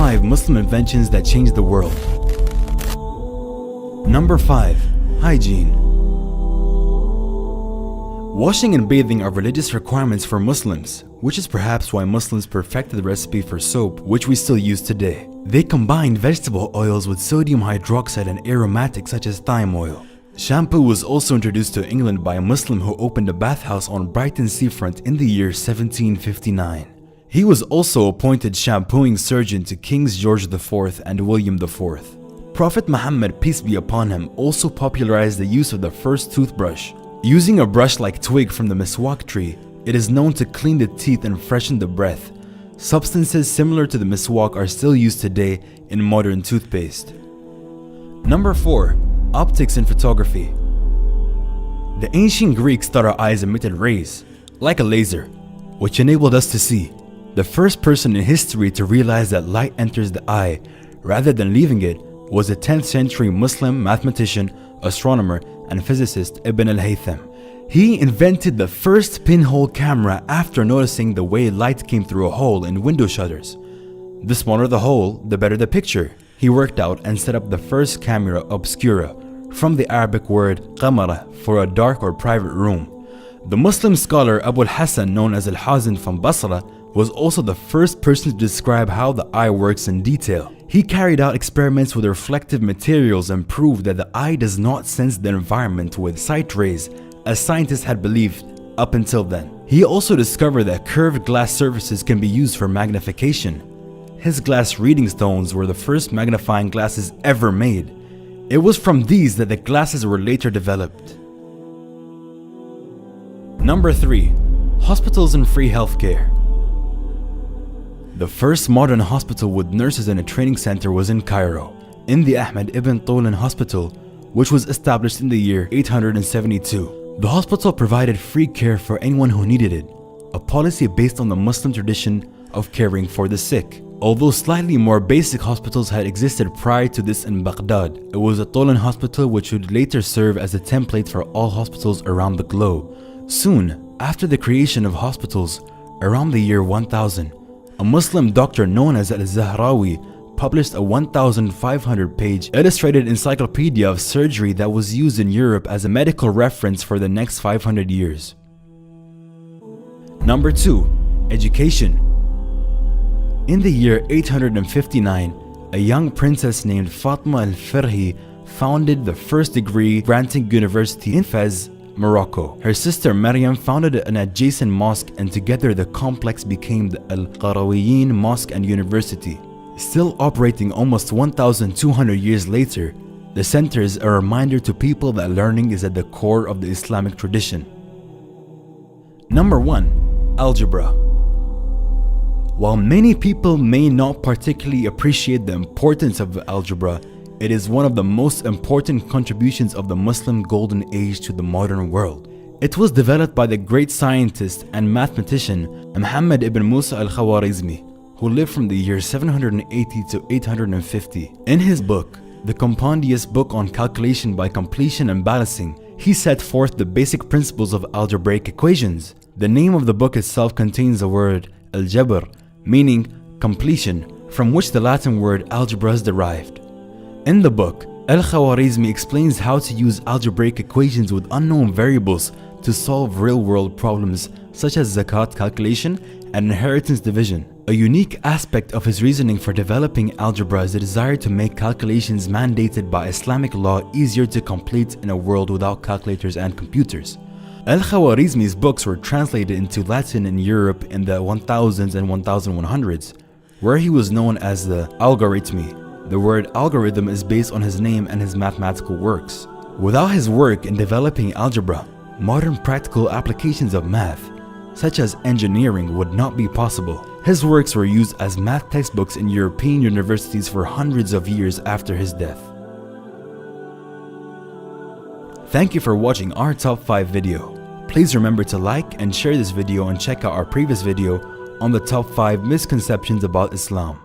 5 Muslim inventions that changed the world. Number 5. Hygiene. Washing and bathing are religious requirements for Muslims, which is perhaps why Muslims perfected the recipe for soap, which we still use today. They combined vegetable oils with sodium hydroxide and aromatics such as thyme oil. Shampoo was also introduced to England by a Muslim who opened a bathhouse on Brighton seafront in the year 1759. He was also appointed shampooing surgeon to Kings George IV and William IV. Prophet Muhammad, peace be upon him, also popularized the use of the first toothbrush. Using a brush-like twig from the miswak tree, it is known to clean the teeth and freshen the breath. Substances similar to the miswak are still used today in modern toothpaste. Number 4. Optics in photography. The ancient Greeks thought our eyes emitted rays, like a laser, which enabled us to see. The first person in history to realize that light enters the eye rather than leaving it was a 10th century Muslim mathematician, astronomer, and physicist Ibn al-Haytham. He invented the first pinhole camera after noticing the way light came through a hole in window shutters. The smaller the hole, the better the picture. He worked out and set up the first camera obscura, from the Arabic word qamara, for a dark or private room. The Muslim scholar Abu al-Hasan, known as al-Hazin from Basra, was also the first person to describe how the eye works in detail. He carried out experiments with reflective materials and proved that the eye does not sense the environment with sight rays, as scientists had believed up until then. He also discovered that curved glass surfaces can be used for magnification. His glass reading stones were the first magnifying glasses ever made. It was from these that the glasses were later developed. Number 3. Hospitals and free healthcare. The first modern hospital with nurses and a training center was in Cairo, in the Ahmed ibn Tulun Hospital, which was established in the year 872. The hospital provided free care for anyone who needed it, a policy based on the Muslim tradition of caring for the sick. Although slightly more basic hospitals had existed prior to this in Baghdad, it was a Tulun hospital which would later serve as a template for all hospitals around the globe. Soon after the creation of hospitals, around the year 1000, a Muslim doctor known as al-Zahrawi published a 1,500-page illustrated encyclopedia of surgery that was used in Europe as a medical reference for the next 500 years. Number 2. Education. In the year 859, a young princess named Fatma al-Firhi founded the first degree-granting university in Fez, Morocco. Her sister Maryam founded an adjacent mosque, and together the complex became the Al-Qarawiyyin Mosque and University. Still operating almost 1,200 years later, the center is a reminder to people that learning is at the core of the Islamic tradition. Number 1. Algebra. While many people may not particularly appreciate the importance of algebra, it is one of the most important contributions of the Muslim Golden Age to the modern world. It was developed by the great scientist and mathematician Muhammad ibn Musa al-Khwarizmi, who lived from the year 780 to 850. In his book, the compendious book on calculation by completion and balancing, he set forth the basic principles of algebraic equations. The name of the book itself contains the word al-jabr, meaning completion, from which the Latin word algebra is derived. In the book, al-Khwarizmi explains how to use algebraic equations with unknown variables to solve real-world problems such as zakat calculation and inheritance division. A unique aspect of his reasoning for developing algebra is the desire to make calculations mandated by Islamic law easier to complete in a world without calculators and computers. Al-Khwarizmi's books were translated into Latin in Europe in the 1000s and 1100s, where he was known as the Algorithmi. The word algorithm is based on his name and his mathematical works. Without his work in developing algebra, modern practical applications of math, such as engineering, would not be possible. His works were used as math textbooks in European universities for hundreds of years after his death. Thank you for watching our top 5 video. Please remember to like and share this video, and check out our previous video on the top 5 misconceptions about Islam.